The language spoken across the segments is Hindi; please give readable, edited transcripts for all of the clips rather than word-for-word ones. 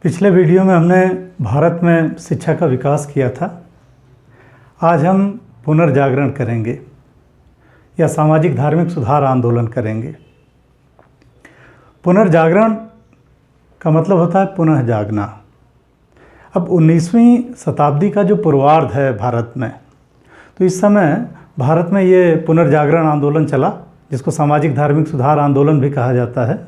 पिछले वीडियो में हमने भारत में शिक्षा का विकास किया था। आज हम पुनर्जागरण करेंगे या सामाजिक धार्मिक सुधार आंदोलन करेंगे। पुनर्जागरण का मतलब होता है पुनः जागना। अब 19वीं शताब्दी का जो पूर्वार्ध है भारत में, तो इस समय भारत में ये पुनर्जागरण आंदोलन चला, जिसको सामाजिक धार्मिक सुधार आंदोलन भी कहा जाता है।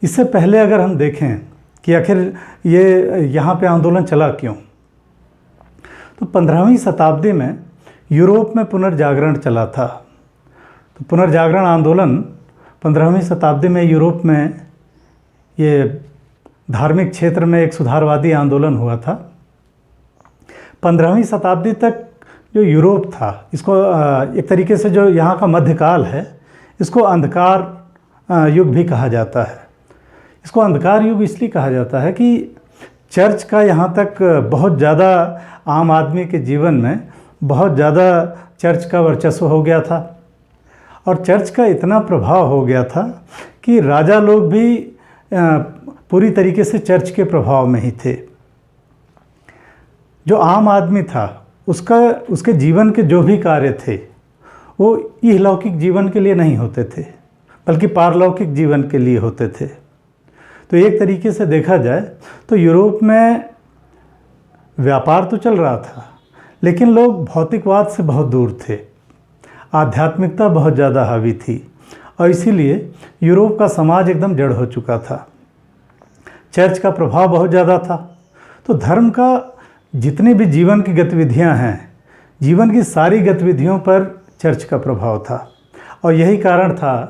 इससे पहले अगर हम देखें कि आखिर ये यहाँ पे आंदोलन चला क्यों, तो 15वीं शताब्दी में यूरोप में पुनर्जागरण चला था। तो पुनर्जागरण आंदोलन 15वीं शताब्दी में यूरोप में ये धार्मिक क्षेत्र में एक सुधारवादी आंदोलन हुआ था। 15वीं शताब्दी तक जो यूरोप था, इसको एक तरीके से जो यहाँ का मध्यकाल है, इसको अंधकार युग भी कहा जाता है। इसको अंधकार युग इसलिए कहा जाता है कि चर्च का यहाँ तक बहुत ज़्यादा आम आदमी के जीवन में बहुत ज़्यादा चर्च का वर्चस्व हो गया था, और चर्च का इतना प्रभाव हो गया था कि राजा लोग भी पूरी तरीके से चर्च के प्रभाव में ही थे। जो आम आदमी था, उसके जीवन के जो भी कार्य थे वो इहलौकिक जीवन के लिए नहीं होते थे, बल्कि पारलौकिक जीवन के लिए होते थे। तो एक तरीके से देखा जाए तो यूरोप में व्यापार तो चल रहा था, लेकिन लोग भौतिकवाद से बहुत दूर थे। आध्यात्मिकता बहुत ज़्यादा हावी थी, और इसीलिए यूरोप का समाज एकदम जड़ हो चुका था। चर्च का प्रभाव बहुत ज़्यादा था। तो धर्म का जितनी भी जीवन की गतिविधियां हैं, जीवन की सारी गतिविधियों पर चर्च का प्रभाव था, और यही कारण था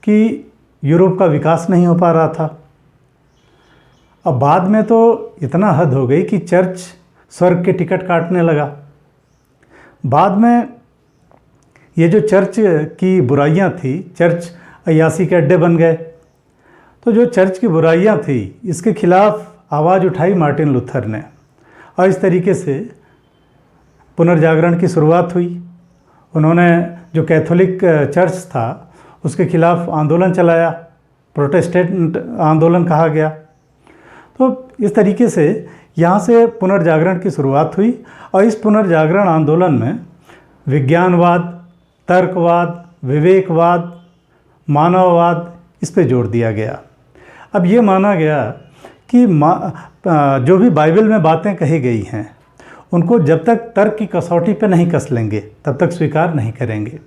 कि यूरोप का विकास नहीं हो पा रहा था। अब बाद में तो इतना हद हो गई कि चर्च स्वर्ग के टिकट काटने लगा। बाद में ये जो चर्च की बुराइयां थी, चर्च अय्यासी के अड्डे बन गए। तो जो चर्च की बुराइयां थी, इसके खिलाफ आवाज़ उठाई मार्टिन लूथर ने, और इस तरीके से पुनर्जागरण की शुरुआत हुई। उन्होंने जो कैथोलिक चर्च था उसके खिलाफ आंदोलन चलाया, प्रोटेस्टेंट आंदोलन कहा गया। तो इस तरीके से यहाँ से पुनर्जागरण की शुरुआत हुई, और इस पुनर्जागरण आंदोलन में विज्ञानवाद, तर्कवाद, विवेकवाद, मानववाद, इस पे जोर दिया गया। अब ये माना गया कि जो भी बाइबल में बातें कही गई हैं, उनको जब तक तर्क की कसौटी पे नहीं कस लेंगे, तब तक स्वीकार नहीं करेंगे।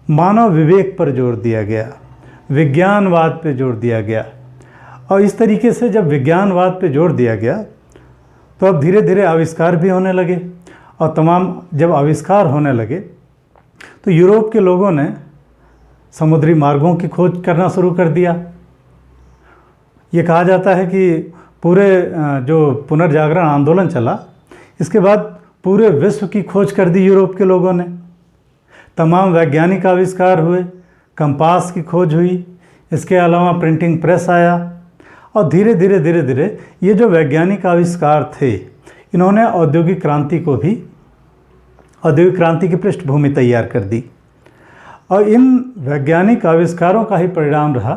मानव विवेक पर जोर दिया गया, विज्ञानवाद पे जोर दिया गया, और इस तरीके से जब विज्ञानवाद पे जोर दिया गया, तो अब धीरे धीरे आविष्कार भी होने लगे, और तमाम जब आविष्कार होने लगे तो यूरोप के लोगों ने समुद्री मार्गों की खोज करना शुरू कर दिया। ये कहा जाता है कि पूरे जो पुनर्जागरण आंदोलन चला, इसके बाद पूरे विश्व की खोज कर दी यूरोप के लोगों ने। तमाम वैज्ञानिक आविष्कार हुए, कंपास की खोज हुई, इसके अलावा प्रिंटिंग प्रेस आया, और धीरे धीरे ये जो वैज्ञानिक आविष्कार थे, इन्होंने औद्योगिक क्रांति की पृष्ठभूमि तैयार कर दी। और इन वैज्ञानिक आविष्कारों का ही परिणाम रहा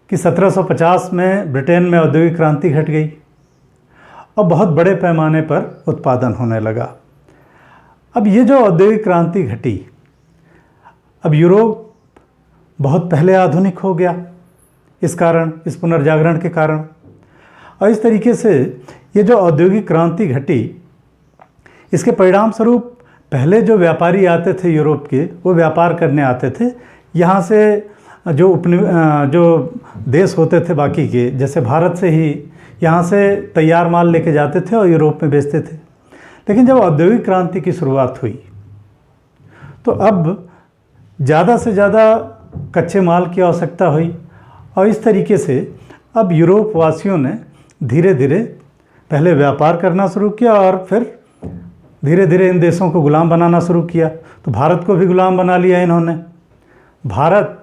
कि 1750 में ब्रिटेन में औद्योगिक क्रांति घट गई, और बहुत बड़े पैमाने पर उत्पादन होने लगा। अब ये जो औद्योगिक क्रांति घटी, अब यूरोप बहुत पहले आधुनिक हो गया इस कारण, इस पुनर्जागरण के कारण। और इस तरीके से ये जो औद्योगिक क्रांति घटी, इसके परिणाम स्वरूप पहले जो व्यापारी आते थे यूरोप के, वो व्यापार करने आते थे यहाँ से। जो देश होते थे बाकी के, जैसे भारत से ही यहाँ से तैयार माल लेके जाते थे और यूरोप में बेचते थे। लेकिन जब औद्योगिक क्रांति की शुरुआत हुई, तो अब ज़्यादा से ज़्यादा कच्चे माल की आवश्यकता हुई, और इस तरीके से अब यूरोप वासियों ने धीरे धीरे पहले व्यापार करना शुरू किया, और फिर धीरे धीरे इन देशों को गुलाम बनाना शुरू किया। तो भारत को भी गुलाम बना लिया इन्होंने। भारत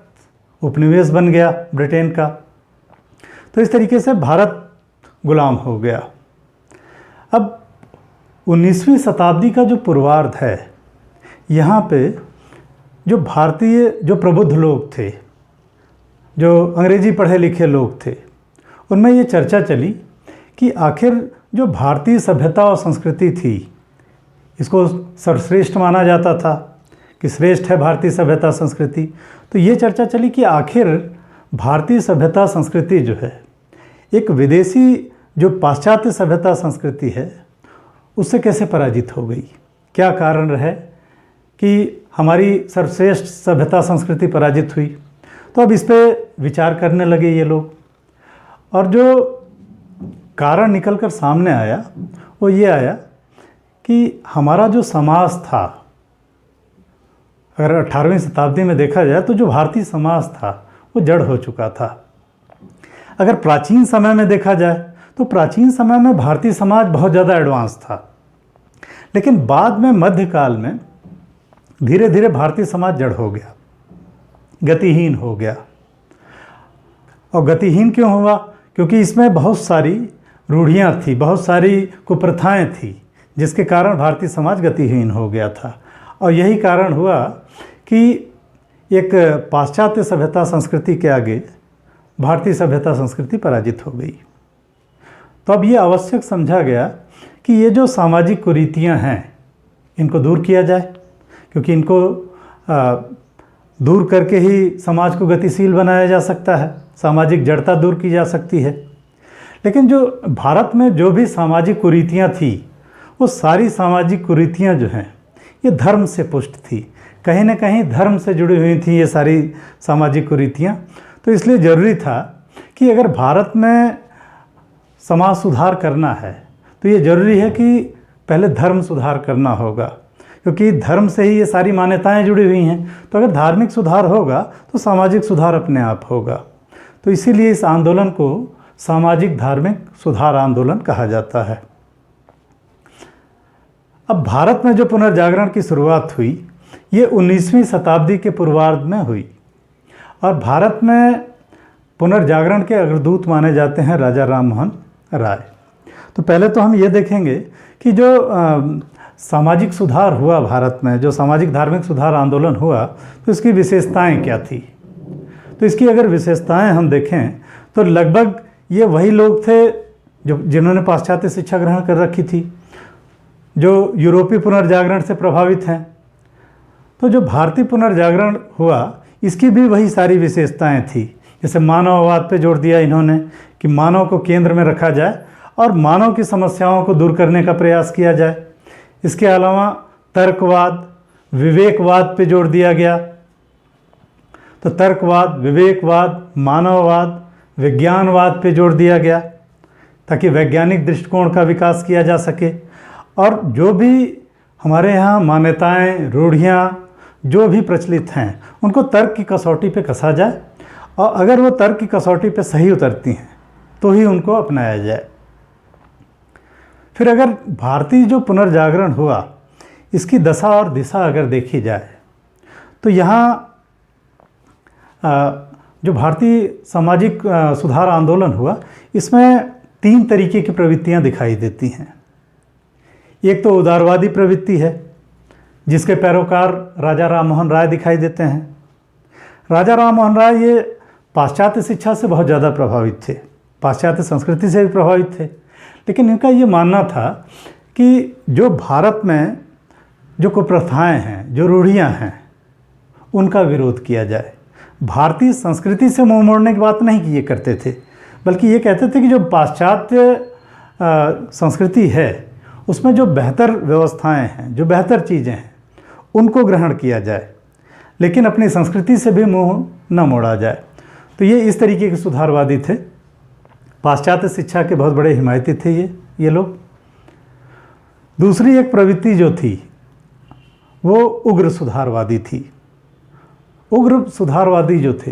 उपनिवेश बन गया ब्रिटेन का। तो इस तरीके से भारत गुलाम हो गया। अब 19वीं शताब्दी का जो पूर्वार्ध है, यहाँ पे जो भारतीय जो प्रबुद्ध लोग थे, जो अंग्रेजी पढ़े लिखे लोग थे, उनमें ये चर्चा चली कि आखिर जो भारतीय सभ्यता और संस्कृति थी, इसको सर्वश्रेष्ठ माना जाता था कि श्रेष्ठ है भारतीय सभ्यता संस्कृति। तो ये चर्चा चली कि आखिर भारतीय सभ्यता संस्कृति जो है एक विदेशी जो पाश्चात्य सभ्यता संस्कृति है उससे कैसे पराजित हो गई, क्या कारण रहे कि हमारी सर्वश्रेष्ठ सभ्यता संस्कृति पराजित हुई। तो अब इस पर विचार करने लगे ये लोग, और जो कारण निकल कर सामने आया वो ये आया कि हमारा जो समाज था, अगर 18वीं शताब्दी में देखा जाए तो जो भारतीय समाज था वो जड़ हो चुका था। अगर प्राचीन समय में देखा जाए तो प्राचीन समय में भारतीय समाज बहुत ज़्यादा एडवांस था, लेकिन बाद में मध्यकाल में धीरे धीरे भारतीय समाज जड़ हो गया, गतिहीन हो गया। और गतिहीन क्यों हुआ? क्योंकि इसमें बहुत सारी रूढ़ियाँ थी, बहुत सारी कुप्रथाएं थी, जिसके कारण भारतीय समाज गतिहीन हो गया था। और यही कारण हुआ कि एक पाश्चात्य सभ्यता संस्कृति के आगे भारतीय सभ्यता संस्कृति पराजित हो गई। तो अब ये आवश्यक समझा गया कि ये जो सामाजिक कुरीतियाँ हैं इनको दूर किया जाए, क्योंकि इनको दूर करके ही समाज को गतिशील बनाया जा सकता है, सामाजिक जड़ता दूर की जा सकती है। लेकिन जो भारत में जो भी सामाजिक कुरीतियाँ थी वो सारी सामाजिक कुरीतियाँ जो हैं ये धर्म से पुष्ट थी, कहीं ना कहीं धर्म से जुड़ी हुई थी ये सारी सामाजिक कुरीतियाँ। तो इसलिए ज़रूरी था कि अगर भारत में समाज सुधार करना है तो ये ज़रूरी है कि पहले धर्म सुधार करना होगा, क्योंकि धर्म से ही ये सारी मान्यताएं जुड़ी हुई हैं। तो अगर धार्मिक सुधार होगा तो सामाजिक सुधार अपने आप होगा। तो इसीलिए इस आंदोलन को सामाजिक धार्मिक सुधार आंदोलन कहा जाता है। अब भारत में जो पुनर्जागरण की शुरुआत हुई ये 19वीं शताब्दी के पूर्वार्ध में हुई, और भारत में पुनर्जागरण के अग्रदूत माने जाते हैं राजा राममोहन राय। तो पहले तो हम ये देखेंगे कि जो सामाजिक सुधार हुआ भारत में, जो सामाजिक धार्मिक सुधार आंदोलन हुआ, तो इसकी विशेषताएं क्या थी। तो इसकी अगर विशेषताएं हम देखें तो लगभग ये वही लोग थे जिन्होंने पाश्चात्य शिक्षा ग्रहण कर रखी थी, जो यूरोपीय पुनर्जागरण से प्रभावित हैं। तो जो भारतीय पुनर्जागरण हुआ इसकी भी वही सारी विशेषताएं थी। जैसे मानववाद पे जोर दिया इन्होंने कि मानव को केंद्र में रखा जाए और मानव की समस्याओं को दूर करने का प्रयास किया जाए। इसके अलावा तर्कवाद, विवेकवाद पे जोर दिया गया। तो तर्कवाद, विवेकवाद, मानववाद, विज्ञानवाद पे जोर दिया गया ताकि वैज्ञानिक दृष्टिकोण का विकास किया जा सके। और जो भी हमारे यहाँ मान्यताएं, रूढ़ियाँ जो भी प्रचलित हैं उनको तर्क की कसौटी पे कसा जाए, और अगर वो तर्क की कसौटी पे सही उतरती हैं तो ही उनको अपनाया जाए। फिर अगर भारतीय जो पुनर्जागरण हुआ इसकी दशा और दिशा अगर देखी जाए तो यहाँ जो भारतीय सामाजिक सुधार आंदोलन हुआ इसमें 3 तरीके की प्रवृत्तियाँ दिखाई देती हैं। एक तो उदारवादी प्रवृत्ति है जिसके पैरोकार राजा राममोहन राय दिखाई देते हैं। राजा राममोहन राय ये पाश्चात्य शिक्षा से बहुत ज़्यादा प्रभावित थे, पाश्चात्य संस्कृति से भी प्रभावित थे, लेकिन इनका ये मानना था कि जो भारत में जो कुप्रथाएं हैं, जो रूढ़ियाँ हैं, उनका विरोध किया जाए। भारतीय संस्कृति से मुँह मोड़ने की बात नहीं किए करते थे, बल्कि ये कहते थे कि जो पाश्चात्य संस्कृति है उसमें जो बेहतर व्यवस्थाएं हैं, जो बेहतर चीज़ें हैं, उनको ग्रहण किया जाए, लेकिन अपनी संस्कृति से भी मुँह न मोड़ा जाए। तो ये इस तरीके के सुधारवादी थे। पाश्चात्य शिक्षा के बहुत बड़े हिमायती थे ये लोग। दूसरी एक प्रवृत्ति जो थी वो उग्र सुधारवादी थी। उग्र सुधारवादी जो थे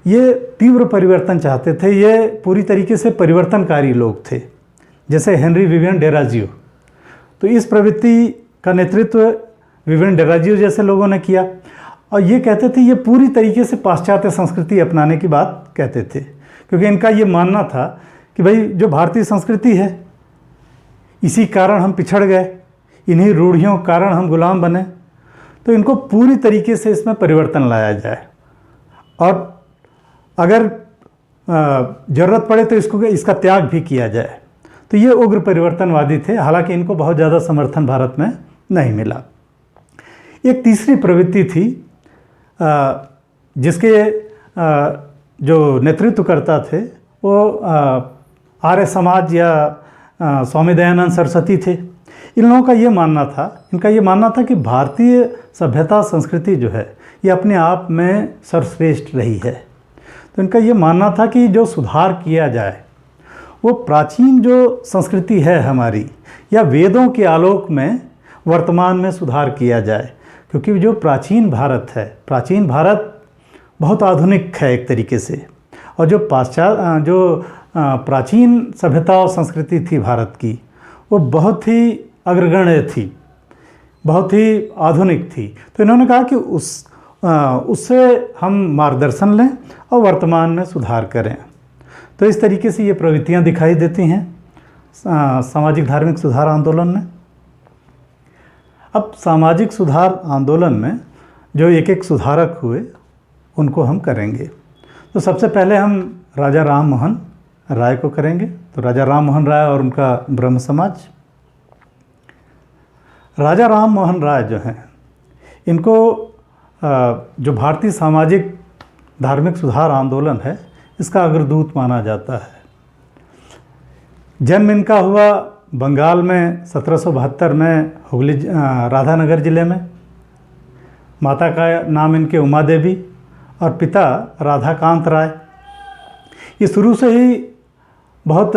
ये तीव्र परिवर्तन चाहते थे, ये पूरी तरीके से परिवर्तनकारी लोग थे, जैसे हेनरी विवियन डेराजियो। तो इस प्रवृत्ति का नेतृत्व विवियन डेराजियो जैसे लोगों ने किया, और ये कहते थे, ये पूरी तरीके से पाश्चात्य संस्कृति अपनाने की बात कहते थे, क्योंकि इनका ये मानना था कि भाई जो भारतीय संस्कृति है इसी कारण हम पिछड़ गए, इन्हीं रूढ़ियों के कारण हम गुलाम बने, तो इनको पूरी तरीके से इसमें परिवर्तन लाया जाए। और अगर ज़रूरत पड़े तो इसका त्याग भी किया जाए। तो ये उग्र परिवर्तनवादी थे, हालांकि इनको बहुत ज़्यादा समर्थन भारत में नहीं मिला। एक तीसरी प्रवृत्ति थी जिसके जो नेतृत्वकर्ता थे वो आर्य समाज या स्वामी दयानंद सरस्वती थे। इन लोगों का ये मानना था, इनका ये मानना था कि भारतीय सभ्यता संस्कृति जो है ये अपने आप में सर्वश्रेष्ठ रही है। तो इनका ये मानना था कि जो सुधार किया जाए वो प्राचीन जो संस्कृति है हमारी या वेदों के आलोक में वर्तमान में सुधार किया जाए, क्योंकि जो प्राचीन भारत है, प्राचीन भारत बहुत आधुनिक है एक तरीके से, और जो प्राचीन सभ्यता और संस्कृति थी भारत की वो बहुत ही अग्रगण्य थी, बहुत ही आधुनिक थी। तो इन्होंने कहा कि उससे हम मार्गदर्शन लें और वर्तमान में सुधार करें। तो इस तरीके से ये प्रवृत्तियाँ दिखाई देती हैं सामाजिक धार्मिक सुधार आंदोलन में। अब सामाजिक सुधार आंदोलन में जो एक एक सुधारक हुए उनको हम करेंगे। तो सबसे पहले हम राजा राम मोहन राय को करेंगे। तो राजा राम मोहन राय और उनका ब्रह्म समाज। राजा राम मोहन राय जो हैं, इनको जो भारतीय सामाजिक धार्मिक सुधार आंदोलन है इसका अग्रदूत माना जाता है। जन्म इनका हुआ बंगाल में 1772 में हुगली राधानगर ज़िले में। माता का नाम इनके उमा देवी और पिता राधाकांत राय। ये शुरू से ही बहुत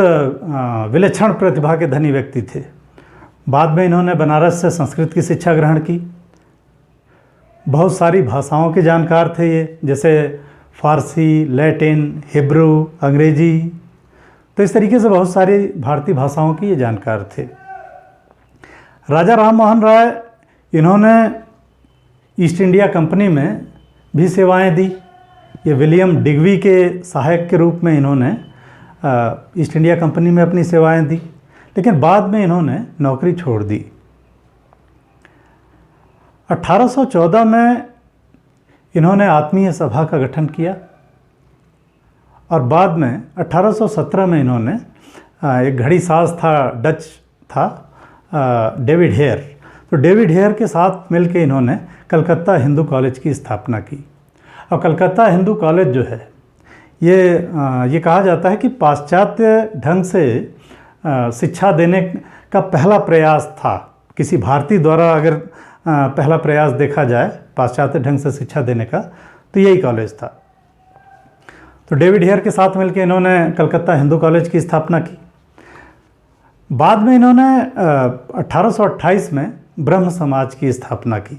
विलक्षण प्रतिभा के धनी व्यक्ति थे। बाद में इन्होंने बनारस से संस्कृत की शिक्षा ग्रहण की। बहुत सारी भाषाओं के जानकार थे ये, जैसे फारसी, लैटिन, हिब्रू, अंग्रेजी। तो इस तरीके से बहुत सारी भारतीय भाषाओं की ये जानकार थे। राजा राम मोहन राय इन्होंने ईस्ट इंडिया कंपनी में भी सेवाएं दी। ये विलियम डिग्वी के सहायक के रूप में इन्होंने ईस्ट इंडिया कंपनी में अपनी सेवाएं दी, लेकिन बाद में इन्होंने नौकरी छोड़ दी। 1814 में इन्होंने आत्मीय सभा का गठन किया और बाद में 1817 में इन्होंने एक घड़ी साज था, डच था, डेविड हेयर। तो डेविड हेयर के साथ मिलकर इन्होंने कलकत्ता हिंदू कॉलेज की स्थापना की। और कलकत्ता हिंदू कॉलेज जो है ये कहा जाता है कि पाश्चात्य ढंग से शिक्षा देने का पहला प्रयास था। किसी भारतीय द्वारा अगर पहला प्रयास देखा जाए पाश्चात्य ढंग से शिक्षा देने का तो यही कॉलेज था। तो डेविड हेयर के साथ मिलकर इन्होंने कलकत्ता हिंदू कॉलेज की स्थापना की। बाद में इन्होंने 1828 में ब्रह्म समाज की स्थापना की,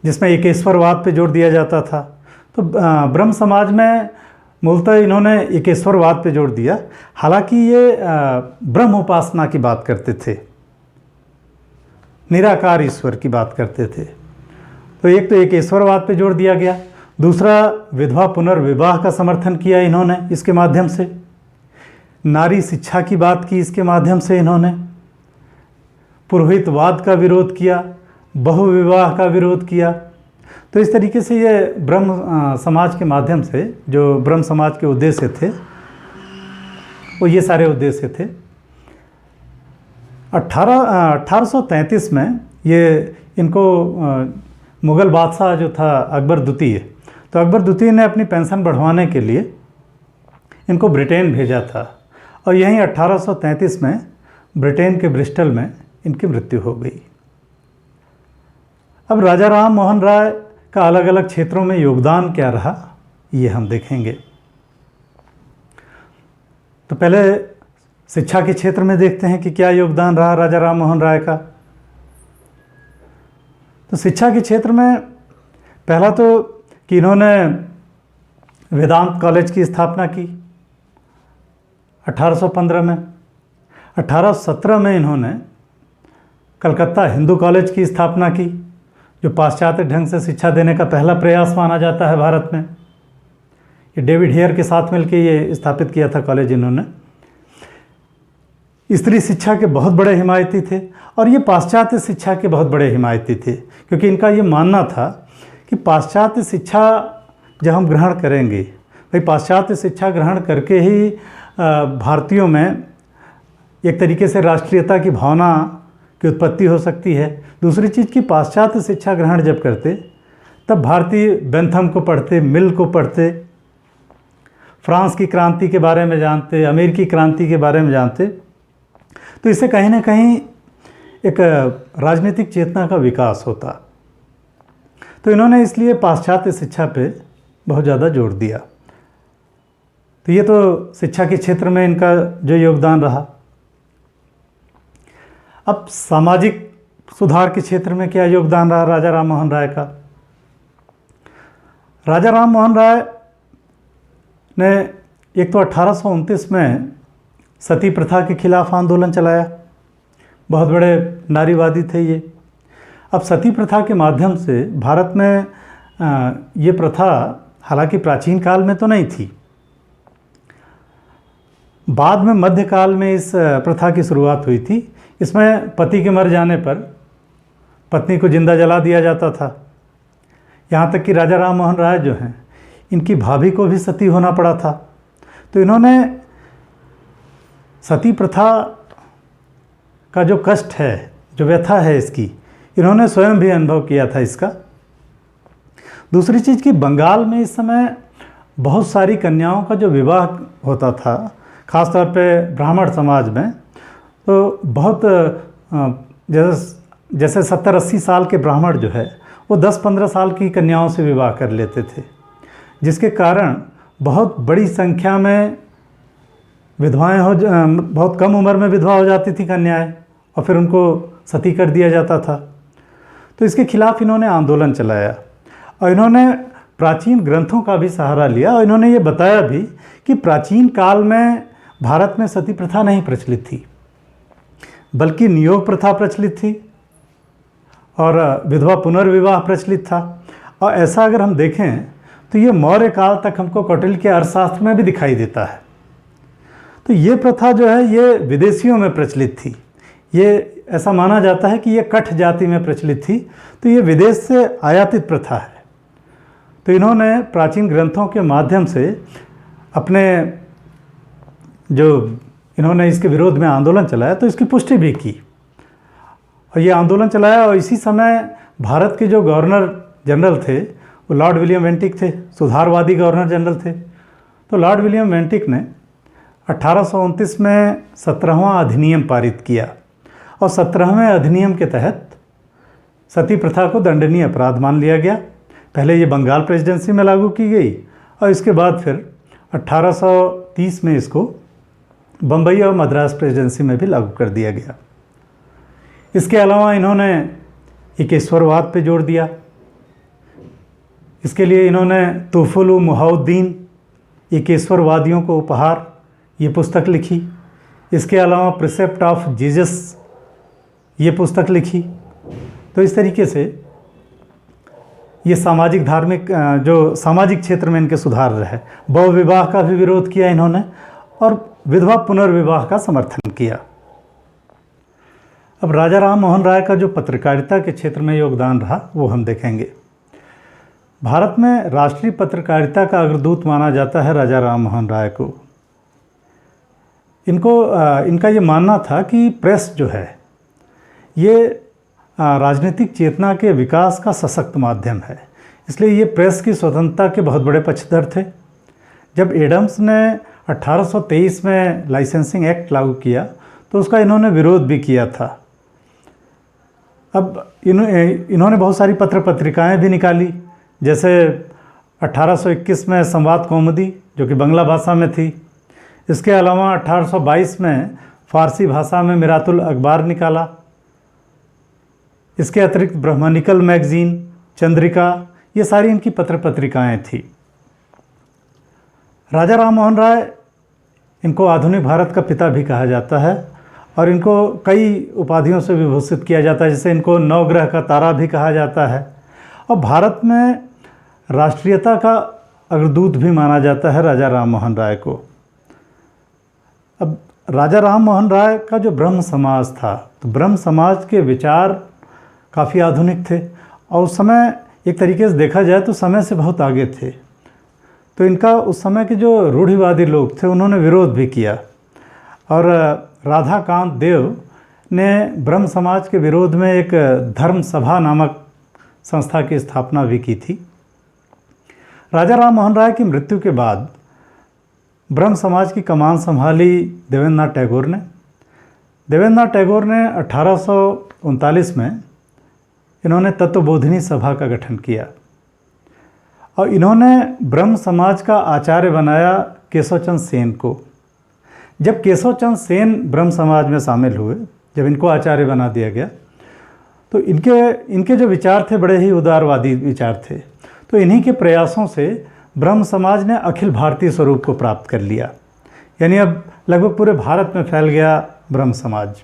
जिसमें एकेश्वरवाद पे जोर दिया जाता था। तो ब्रह्म समाज में मूलतः इन्होंने एकेश्वरवाद पे जोर दिया, हालांकि ये ब्रह्म उपासना की बात करते थे, निराकार ईश्वर की बात करते थे। तो एक तो एकेश्वरवाद पे जोर दिया गया, दूसरा विधवा पुनर्विवाह का समर्थन किया इन्होंने इसके माध्यम से, नारी शिक्षा की बात की इसके माध्यम से इन्होंने, पुरोहितवाद का विरोध किया, बहुविवाह का विरोध किया। तो इस तरीके से ये ब्रह्म समाज के माध्यम से जो ब्रह्म समाज के उद्देश्य थे वो ये सारे उद्देश्य थे। 1833 में ये इनको मुग़ल बादशाह जो था अकबर द्वितीय, तो अकबर द्वितीय ने अपनी पेंशन बढ़वाने के लिए इनको ब्रिटेन भेजा था और यहीं 1833 में ब्रिटेन के ब्रिस्टल में इनकी मृत्यु हो गई। अब राजा राम मोहन राय का अलग अलग क्षेत्रों में योगदान क्या रहा ये हम देखेंगे। तो पहले शिक्षा के क्षेत्र में देखते हैं कि क्या योगदान रहा राजा राम मोहन राय का। तो शिक्षा के क्षेत्र में पहला तो कि इन्होंने वेदांत कॉलेज की स्थापना की 1815 में। 1817 में इन्होंने कलकत्ता हिंदू कॉलेज की स्थापना की, जो पाश्चात्य ढंग से शिक्षा देने का पहला प्रयास माना जाता है भारत में। ये डेविड हेयर के साथ मिलकर ये स्थापित किया था कॉलेज इन्होंने। स्त्री शिक्षा के बहुत बड़े हिमायती थे और ये पाश्चात्य शिक्षा के बहुत बड़े हिमायती थे, क्योंकि इनका ये मानना था कि पाश्चात्य शिक्षा जब हम ग्रहण करेंगे भाई पाश्चात्य शिक्षा ग्रहण करके ही भारतीयों में एक तरीके से राष्ट्रीयता की भावना की उत्पत्ति हो सकती है। दूसरी चीज़ कि पाश्चात्य शिक्षा ग्रहण जब करते तब भारतीय बेंथम को पढ़ते, मिल को पढ़ते, फ्रांस की क्रांति के बारे में जानते, अमेरिकी क्रांति के बारे में जानते, तो इससे कहीं ना कहीं एक राजनीतिक चेतना का विकास होता। तो इन्होंने इसलिए पाश्चात्य शिक्षा पे बहुत ज़्यादा जोर दिया। तो ये तो शिक्षा के क्षेत्र में इनका जो योगदान रहा। अब सामाजिक सुधार के क्षेत्र में क्या योगदान रहा राजा राम मोहन राय का? राजा राम मोहन राय ने एक तो 1829 में सती प्रथा के खिलाफ आंदोलन चलाया। बहुत बड़े नारीवादी थे ये। अब सती प्रथा के माध्यम से भारत में ये प्रथा हालांकि प्राचीन काल में तो नहीं थी, बाद में मध्यकाल में इस प्रथा की शुरुआत हुई थी। इसमें पति के मर जाने पर पत्नी को जिंदा जला दिया जाता था। यहाँ तक कि राजा राम मोहन राय जो हैं, इनकी भाभी को भी सती होना पड़ा था। तो इन्होंने सती प्रथा का जो कष्ट है, जो व्यथा है इसकी, इन्होंने स्वयं भी अनुभव किया था इसका। दूसरी चीज़ कि बंगाल में इस समय बहुत सारी कन्याओं का जो विवाह होता था, ख़ासतौर पे ब्राह्मण समाज में, तो बहुत जैसे 70-80 साल के ब्राह्मण जो है वो 10-15 साल की कन्याओं से विवाह कर लेते थे, जिसके कारण बहुत बड़ी संख्या में विधवाएं बहुत कम उम्र में विधवा हो जाती थी कन्याएं, और फिर उनको सती कर दिया जाता था। तो इसके खिलाफ इन्होंने आंदोलन चलाया और इन्होंने प्राचीन ग्रंथों का भी सहारा लिया। और इन्होंने ये बताया भी कि प्राचीन काल में भारत में सती प्रथा नहीं प्रचलित थी, बल्कि नियोग प्रथा प्रचलित थी और विधवा पुनर्विवाह प्रचलित था। और ऐसा अगर हम देखें तो ये मौर्य काल तक हमको कौटिल्य के अर्थशास्त्र में भी दिखाई देता है। तो ये प्रथा जो है ये विदेशियों में प्रचलित थी। ये ऐसा माना जाता है कि ये कठ जाति में प्रचलित थी, तो ये विदेश से आयातित प्रथा है। तो इन्होंने प्राचीन ग्रंथों के माध्यम से अपने इन्होंने इसके विरोध में आंदोलन चलाया, तो इसकी पुष्टि भी की और ये आंदोलन चलाया। और इसी समय भारत के जो गवर्नर जनरल थे वो लॉर्ड विलियम बेंटिक थे, सुधारवादी गवर्नर जनरल थे। तो लॉर्ड विलियम बेंटिक ने 1829 में 17वां अधिनियम पारित किया और 17वें अधिनियम के तहत सती प्रथा को दंडनीय अपराध मान लिया गया। पहले ये बंगाल प्रेसिडेंसी में लागू की गई और इसके बाद फिर 1830 में इसको बम्बई और मद्रास प्रेसिडेंसी में भी लागू कर दिया गया। इसके अलावा इन्होंने एकेश्वरवाद पे जोर दिया। इसके लिए इन्होंने तोफुल मुहाउद्दीन एकेश्वरवादियों को उपहार ये पुस्तक लिखी। इसके अलावा प्रिसेप्ट ऑफ जीसस ये पुस्तक लिखी। तो इस तरीके से ये सामाजिक धार्मिक जो सामाजिक क्षेत्र में इनके सुधार रहे। बहु विवाह का भी विरोध किया इन्होंने और विधवा पुनर्विवाह का समर्थन किया। अब राजा राम मोहन राय का जो पत्रकारिता के क्षेत्र में योगदान रहा वो हम देखेंगे। भारत में राष्ट्रीय पत्रकारिता का अग्रदूत माना जाता है राजा राम मोहन राय को। इनका ये मानना था कि प्रेस जो है ये राजनीतिक चेतना के विकास का सशक्त माध्यम है, इसलिए ये प्रेस की स्वतंत्रता के बहुत बड़े पक्षधर थे। जब एडम्स ने 1823 में लाइसेंसिंग एक्ट लागू किया तो उसका इन्होंने विरोध भी किया था। अब इन्होंने बहुत सारी पत्र पत्रिकाएं भी निकाली, जैसे 1821 में संवाद कौमुदी जो कि बांग्ला भाषा में थी। इसके अलावा 1822 में फ़ारसी भाषा में मिरातुल अखबार निकाला। इसके अतिरिक्त ब्रह्मनिकल मैगज़ीन, चंद्रिका, ये सारी इनकी पत्र पत्रिकाएँ थी। राजा राम मोहन राय, इनको आधुनिक भारत का पिता भी कहा जाता है और इनको कई उपाधियों से विभूषित किया जाता है, जैसे इनको नवग्रह का तारा भी कहा जाता है। और भारत में राष्ट्रीयता का अग्रदूत भी माना जाता है राजा राम मोहन राय को। अब राजा राम मोहन राय का जो ब्रह्म समाज था, तो ब्रह्म समाज के विचार काफ़ी आधुनिक थे और उस समय एक तरीके से देखा जाए तो समय से बहुत आगे थे। तो इनका उस समय के जो रूढ़िवादी लोग थे उन्होंने विरोध भी किया, और राधाकांत देव ने ब्रह्म समाज के विरोध में एक धर्म सभा नामक संस्था की स्थापना भी की थी। राजा राम मोहन राय की मृत्यु के बाद ब्रह्म समाज की कमान संभाली देवेंद्रनाथ टैगोर ने। देवेंद्रनाथ टैगोर ने 1839 में इन्होंने तत्वबोधिनी सभा का गठन किया और इन्होंने ब्रह्म समाज का आचार्य बनाया केशवचंद सेन को। जब केशवचंद सेन ब्रह्म समाज में शामिल हुए, जब इनको आचार्य बना दिया गया, तो इनके जो विचार थे बड़े ही उदारवादी विचार थे। तो इन्हीं के प्रयासों से ब्रह्म समाज ने अखिल भारतीय स्वरूप को प्राप्त कर लिया, यानी अब लगभग पूरे भारत में फैल गया ब्रह्म समाज।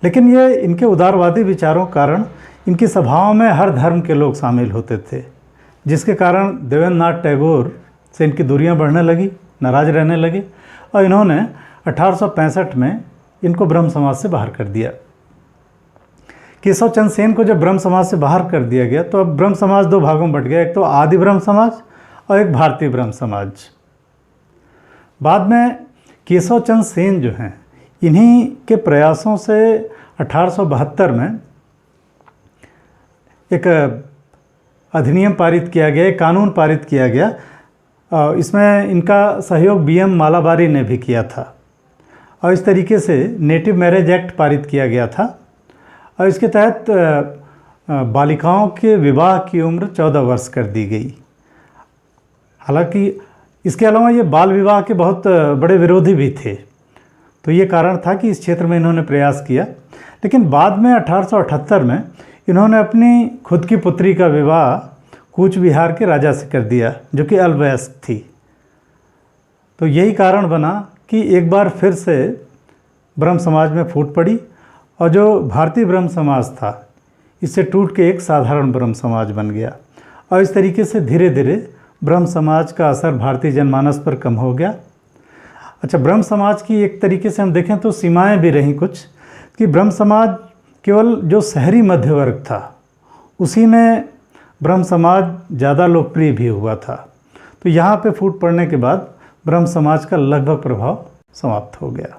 लेकिन ये इनके उदारवादी विचारों के कारण इनकी सभाओं में हर धर्म के लोग शामिल होते थे, जिसके कारण देवेंद्रनाथ टैगोर से इनकी दूरियां बढ़ने लगी, नाराज रहने लगे, और इन्होंने 1865 में इनको ब्रह्म समाज से बाहर कर दिया। केशवचंद सेन को जब ब्रह्म समाज से बाहर कर दिया गया तो अब ब्रह्म समाज दो भागों में बट गया, एक तो आदि ब्रह्म समाज और एक भारतीय ब्रह्म समाज। बाद में केशवचंद सेन जो हैं, इन्हीं के प्रयासों से 1872 में एक अधिनियम पारित किया गया, एक कानून पारित किया गया। इसमें इनका सहयोग BM मालाबारी ने भी किया था, और इस तरीके से नेटिव मैरिज एक्ट पारित किया गया था, और इसके तहत बालिकाओं के विवाह की उम्र 14 वर्ष कर दी गई। हालांकि इसके अलावा ये बाल विवाह के बहुत बड़े विरोधी भी थे, तो ये कारण था कि इस क्षेत्र में इन्होंने प्रयास किया। लेकिन बाद में 1878 में इन्होंने अपनी खुद की पुत्री का विवाह कूच बिहार के राजा से कर दिया, जो कि अल्पवयस्क थी। तो यही कारण बना कि एक बार फिर से ब्रह्म समाज में फूट पड़ी, और जो भारतीय ब्रह्म समाज था इससे टूट के एक साधारण ब्रह्म समाज बन गया, और इस तरीके से धीरे धीरे ब्रह्म समाज का असर भारतीय जनमानस पर कम हो गया। अच्छा, ब्रह्म समाज की एक तरीके से हम देखें तो सीमाएं भी रहीं कुछ, कि ब्रह्म समाज केवल जो शहरी मध्य वर्ग था उसी में ब्रह्म समाज ज़्यादा लोकप्रिय भी हुआ था। तो यहाँ पे फूट पड़ने के बाद ब्रह्म समाज का लगभग प्रभाव समाप्त हो गया।